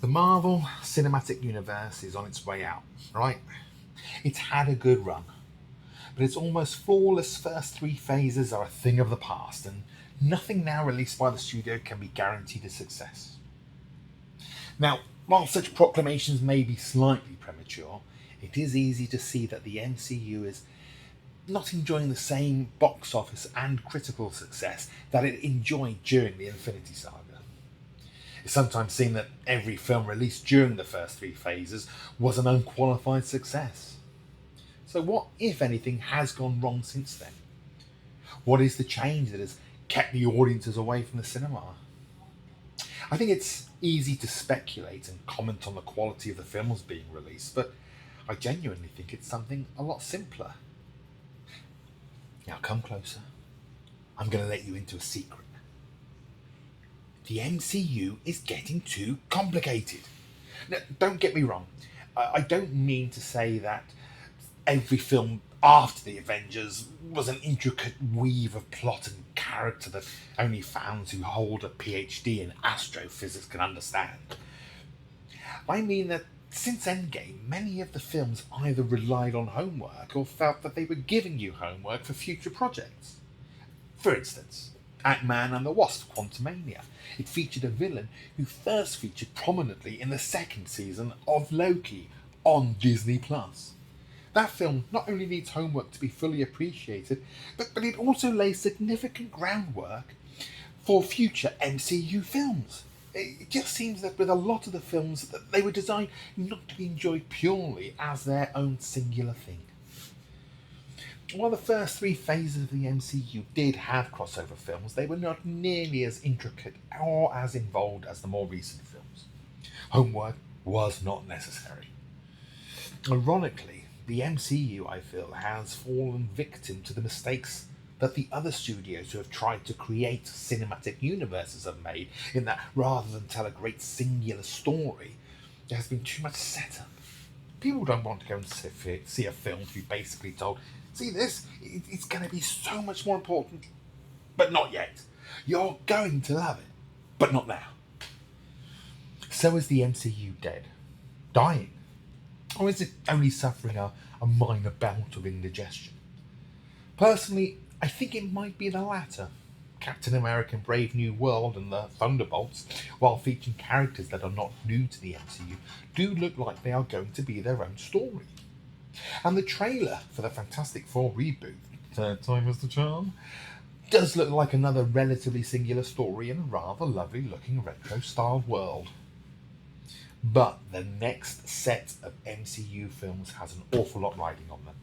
The Marvel Cinematic Universe is on its way out, right? It's had a good run, but its almost flawless first three phases are a thing of the past, and nothing now released by the studio can be guaranteed a success. Now, while such proclamations may be slightly premature, it is easy to see that the MCU is not enjoying the same box office and critical success that it enjoyed during the Infinity Saga. It's sometimes seen that every film released during the first three phases was an unqualified success. So, what, if anything, has gone wrong since then? What is the change that has kept the audiences away from the cinema? I think it's easy to speculate and comment on the quality of the films being released, but I genuinely think it's something a lot simpler. Now, come closer. I'm going to let you into a secret. The MCU is getting too complicated. Now, don't get me wrong. I don't mean to say that every film after the Avengers was an intricate weave of plot and character that only fans who hold a PhD in astrophysics can understand. I mean that since Endgame, many of the films either relied on homework or felt that they were giving you homework for future projects. For instance, Ant-Man and the Wasp: Quantumania. It featured a villain who first featured prominently in the second season of Loki on Disney Plus. That film not only needs homework to be fully appreciated, but it also lays significant groundwork for future MCU films. It just seems that with a lot of the films, that they were designed not to be enjoyed purely as their own singular thing. While the first three phases of the MCU did have crossover films, they were not nearly as intricate or as involved as the more recent films. Homework was not necessary. Ironically, the MCU, I feel, has fallen victim to the mistakes that the other studios who have tried to create cinematic universes have made, in that rather than tell a great singular story, there has been too much setup. People don't want to go and see a film to be basically told, see this, it's going to be so much more important, but not yet. You're going to love it, but not now. So is the MCU dead? Dying? Or is it only suffering a minor bout of indigestion? Personally, I think it might be the latter. Captain America Brave New World and the Thunderbolts, while featuring characters that are not new to the MCU, do look like they are going to be their own story. And the trailer for the Fantastic Four reboot, Third Time is the Charm, does look like another relatively singular story in a rather lovely looking retro styled world. But the next set of MCU films has an awful lot riding on them.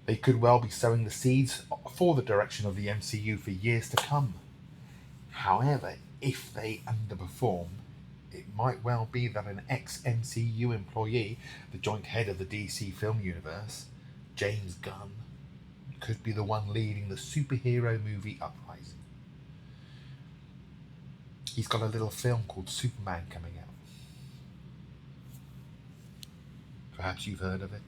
They could well be sowing the seeds for the direction of the MCU for years to come. However, if they underperform, it might well be that an ex-MCU employee, the joint head of the DC film universe, James Gunn, could be the one leading the superhero movie uprising. He's got a little film called Superman coming out. Perhaps you've heard of it.